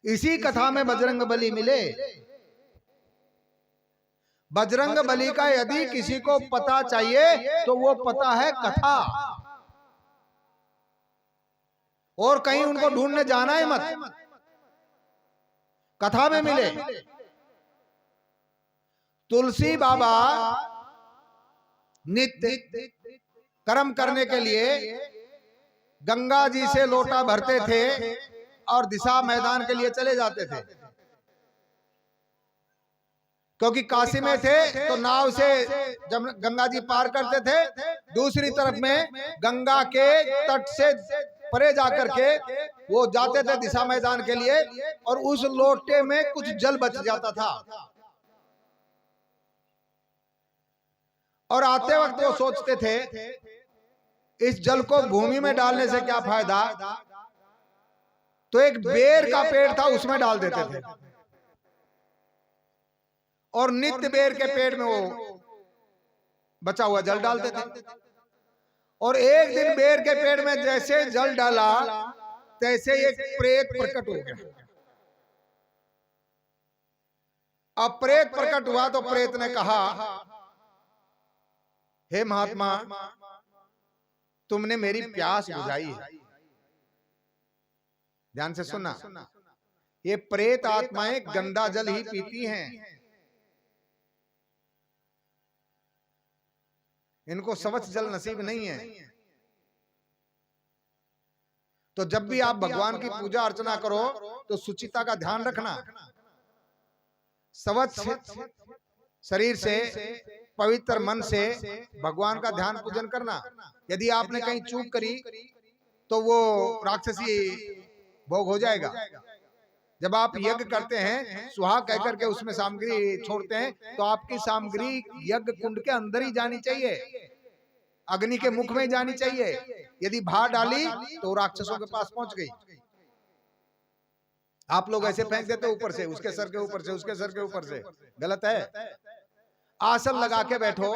इसी कथा में बजरंग बली मिले। बजरंग बली का यदि किसी को पता चाहिए तो वो पता है कथा, और कहीं उनको ढूंढने जाना ही मत, कथा में मिले। तुलसी बाबा नित्य कर्म करने के लिए गंगा जी से लोटा भरते थे और दिशा मैदान के लिए चले जाते थे, क्योंकि काशी में थे तो नाव से जब गंगा जी पार करते थे, दूसरी तरफ में गंगा के तट से परे जाकर के वो जाते थे दिशा मैदान के लिए, और उस लोटे में कुछ जल बच जाता था। और आते वक्त वो सोचते थे इस जल को भूमि में डालने से क्या फायदा, तो एक बेर का पेड़ था उसमें डाल देते थे, और नित्य बेर के पेड़ में वो बचा हुआ जल डालते थे। और एक दिन बेर के पेड़ में जैसे जल डाला तैसे एक प्रेत प्रकट हो गया। अब प्रेत प्रकट हुआ तो प्रेत ने कहा, हे महात्मा, तुमने मेरी प्यास बुझाई है। ध्यान से सुनना, ये प्रेत आत्माएं गंदा जल ही पीती हैं, इनको स्वच्छ जल नसीब नहीं है। तो जब भी आप भगवान की पूजा अर्चना करो तो शुचिता का ध्यान रखना, स्वच्छ शरीर से, पवित्र मन से भगवान का ध्यान पूजन करना। यदि आपने कहीं चूक करी तो वो राक्षसी भोग हो जाएगा। जब आप यज्ञ करते हैं, सुहा कहकर के उसमें सामग्री छोड़ते हैं, तो आपकी सामग्री यज्ञ कुंड के अंदर ही जानी चाहिए, अग्नि के मुख में जानी चाहिए। यदि बाहर डाली तो राक्षसों के पास पहुंच गई। आप लोग ऐसे फेंक देते ऊपर से, उसके सर के ऊपर से, उसके सर के ऊपर से, गलत है। आसन लगा के बैठो,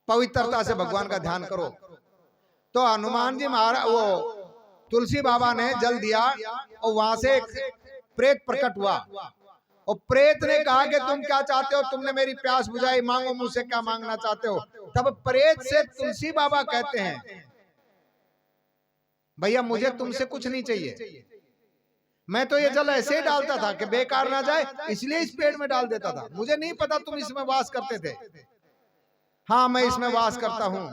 पवित्रता से भगवान का ध्यान करो। तो हनुमान जी महाराज, वो तुलसी बाबा ने जल दिया और वहां से एक प्रेत प्रकट हुआ, और प्रेत ने कहा कि तुम क्या चाहते हो, तुमने मेरी प्यास बुझाई, मांगो मुझसे क्या मांगना चाहते हो। तब प्रेत से तुलसी बाबा कहते हैं, भैया मुझे तुमसे कुछ नहीं चाहिए, मैं तो ये जल ऐसे ही डालता था कि बेकार ना जाए, इसलिए इस पेड़ में डाल देता था, मुझे नहीं पता तुम इसमें वास करते थे। हाँ, मैं इसमें वास करता हूं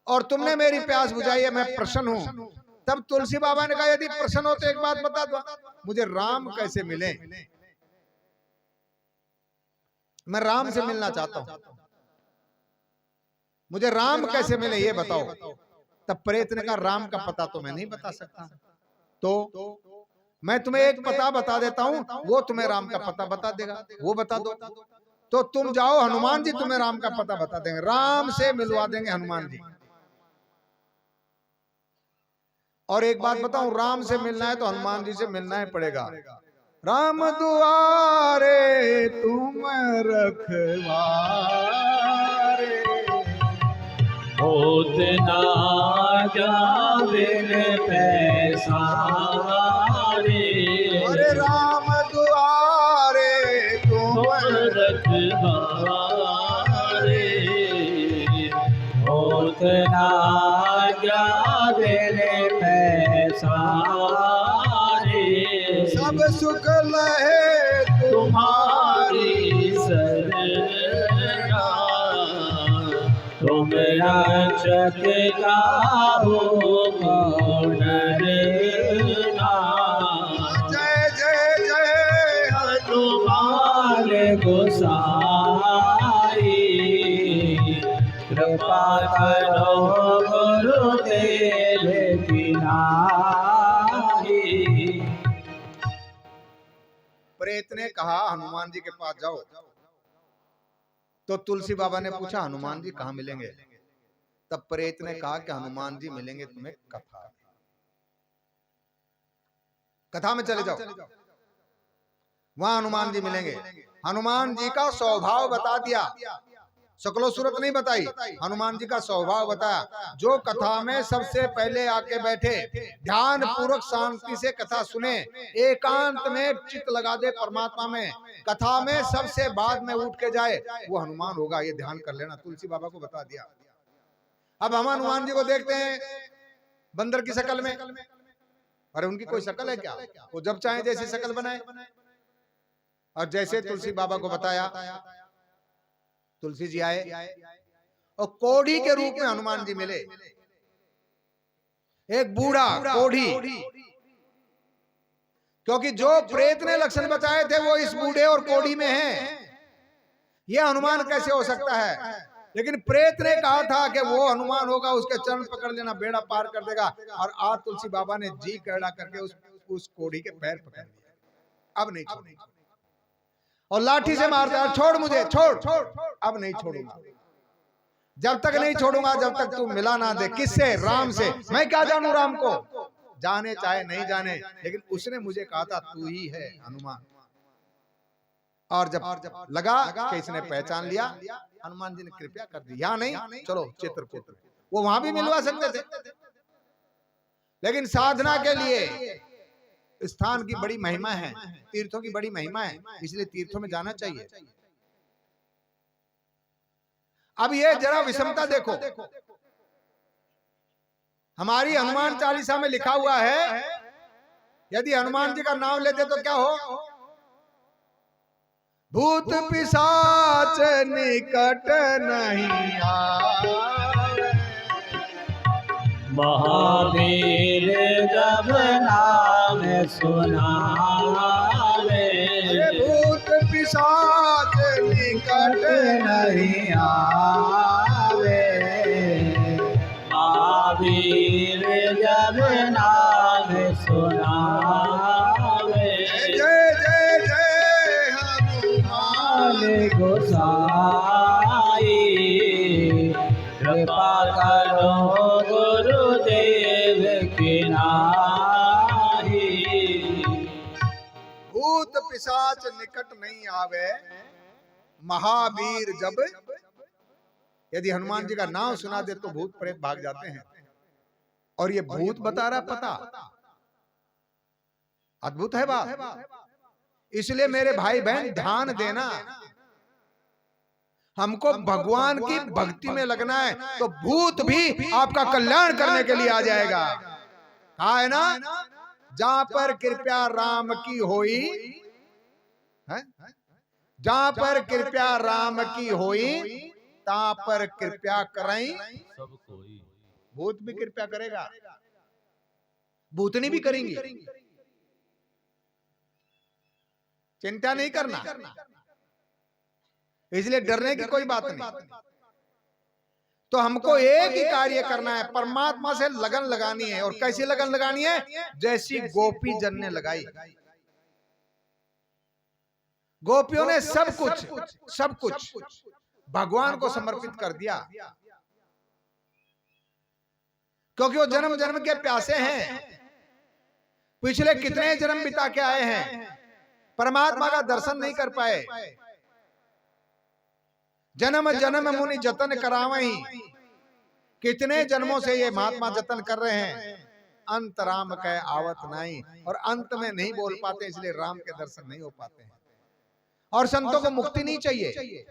और तुमने मेरी प्यास बुझाई है, मैं प्रसन्न हूं। तब तुलसी बाबा ने कहा, यदि प्रसन्न हो तो एक बात बता दो, मुझे राम कैसे मिले, मैं राम से मिलना चाहता हूं, मुझे राम कैसे मिले ये बताओ। तब प्रेत ने कहा, राम का पता तो मैं नहीं बता सकता, तो मैं तुम्हें एक पता बता देता हूं, वो तुम्हें राम का पता बता देगा, वो बता दो। तो तुम जाओ, हनुमान जी तुम्हें राम का पता बता देंगे, राम से मिलवा देंगे हनुमान जी। और एक बात बताऊं, राम से मिलना है तो हनुमान जी से मिलना ही पड़ेगा। राम दुआरे तुम रखवारे, होत ना जावे पैसारे। अरे राम दुआरे तुम रखवारे, होत ना जावे पैसारे। सब सुख लहे तुम्हारी सरना, तुम रक्षक काहू को डरना। जय जय जय हनुमान गोसाई, कृपा करो गुरुदेव की नाई। प्रेत ने कहा, हनुमान जी के पास जाओ। तो तुलसी बाबा ने पूछा, हनुमान जी कहाँ मिलेंगे। तब प्रेत ने कहा कि हनुमान जी मिलेंगे तुम्हें कथा, कथा में चले जाओ, वहां हनुमान जी मिलेंगे। हनुमान जी का स्वभाव बता दिया, शकलो सूरत नहीं बताई, हनुमान जी का स्वभाव बताया। जो कथा में सबसे पहले आके बैठे, ध्यान पूर्वक शांति से कथा सुने, एकांत में चित्त लगा दे परमात्मा में, कथा में सबसे बाद में उठ के जाए, वो हनुमान होगा। ये ध्यान कर लेना, तुलसी बाबा को बता दिया। अब हम हनुमान जी को देखते हैं बंदर की शक्ल में, अरे उनकी कोई शक्ल है क्या? वो जब चाहे जैसी शक्ल बनाए। और जैसे तुलसी बाबा को बताया, तुलसी जी आए और कोढ़ी के रूप में हनुमान जी मिले। एक बूढ़ा कोढ़ी, क्योंकि जो प्रेत ने लक्षण बताए थे वो इस बूढ़े और कोढ़ी में हैं। ये हनुमान कैसे हो सकता है? लेकिन प्रेत ने कहा था कि वो हनुमान होगा, उसके चरण पकड़ लेना, बेड़ा पार कर देगा। और आज तुलसी बाबा ने जी करड़ा करके उस कोढ़ी के पैर पकड़ लिए। अब नहीं छोड़ेगा, और लाठी से मारता है, छोड़ मुझे, छोड़। अब नहीं छोड़ूंगा, जब तक नहीं छोड़ूंगा जब तक तू मिला ना दे। किससे? राम से। मैं क्या जानू राम को, जाने चाहे नहीं जाने, लेकिन उसने मुझे कहा था तू ही है हनुमान। और जब लगा कि इसने पहचान लिया, हनुमान जी ने कृपया कर दी। यहाँ नहीं, चलो चित्रकूट। वो वहां भी मिलवा सकते थे, लेकिन साधना के लिए स्थान की बड़ी महिमा है, तीर्थों की बड़ी महिमा है, इसलिए तीर्थों में जाना चाहिए। अब ये जरा विषमता देखो, हमारी हनुमान चालीसा में लिखा हुआ है, यदि हनुमान जी का नाम लेते तो क्या हो? भूत पिशाच निकट नहीं आवे, महावीर जब नाम सुनावे, भूत पिशाच निकट नहीं आवे, महावीर जब नाम सुनावे। जय जय जय हनुमान गोसाई, कृपा करो गुरुदेव की नाई। भूत पिशाच निकट नहीं आवे, महावीर जब, यदि हनुमान जी का नाम सुना दे तो भूत प्रेत भाग जाते हैं। और ये भूत बता रहा पता, अद्भुत है बात। इसलिए मेरे भाई बहन ध्यान देना, हमको भगवान की भक्ति में लगना है तो भूत भी आपका कल्याण करने के लिए आ जाएगा। कहा है ना, जहां पर कृपा राम की होई है, जहां पर कृपा राम की होई, ता पर कृपा कराई सब कोई। भूत भी कृपा करेगा, भूतनी भी करेंगी, चिंता नहीं करना। इसलिए डरने की कोई बात नहीं। तो हमको एक ही कार्य करना है, परमात्मा से लगन लगानी है। और कैसी लगन लगानी है? जैसी गोपी जन ने लगाई। गोपियों ने सब कुछ भगवान को समर्पित कर दिया, क्योंकि वो जन्म जन्म के प्यासे हैं। पिछले कितने जन्म बिता के आए हैं, परमात्मा का दर्शन नहीं कर पाए। जन्म जन्म मुनि जतन करावई, कितने जन्मों से ये महात्मा जतन कर रहे हैं, अंत राम कह आवत नहीं। और अंत में नहीं बोल पाते, इसलिए राम के दर्शन नहीं हो पाते हैं। और संतों को मुक्ति नहीं चाहिए,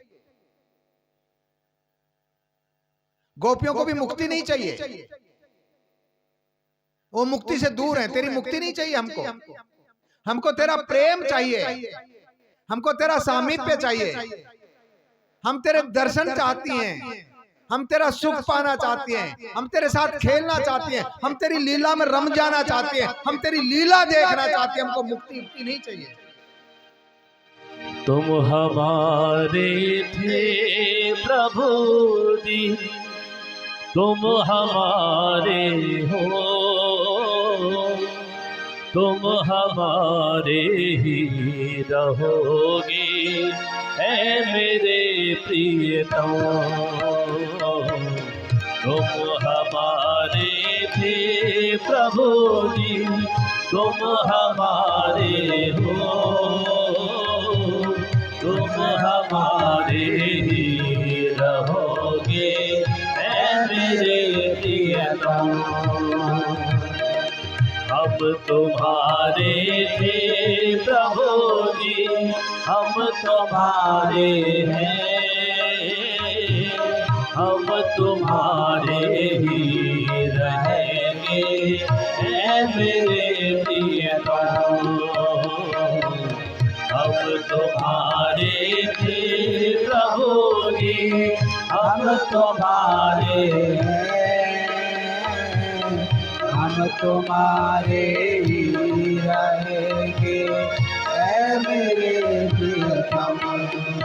गोपियों को भी मुक्ति नहीं चाहिए, वो मुक्ति से दूर है। तेरी मुक्ति नहीं चाहिए हमको तेरा प्रेम चाहिए, हमको तेरा सामीप्य चाहिए, हम तेरे दर्शन चाहती हैं, हम तेरा सुख पाना चाहती हैं, हम तेरे साथ खेलना चाहती हैं, हम तेरी लीला में रम जाना चाहती हैं, हम तेरी लीला देखना चाहती हैं। हमको मुक्ति नहीं चाहिए। तुम हमारे थे प्रभु जी, तुम हमारे हो, तुम हमारे ही रहोगे ऐ मेरे प्रियतम। तुम हमारे थे प्रभु जी, तुम हमारे हो, तुम हमारे ही रहोगे। मेरे प्रियतम। हम तुम्हारे थे प्रभु जी, हम तुम्हारे हैं, हम तुम्हारे ही रहेंगे ऐ मेरे प्रियतम। हम तुम्हारे थे प्रभु जी, हम तुम्हारे हैं, हम तुम्हारे ही रहेंगे ऐ मेरे प्रियतम।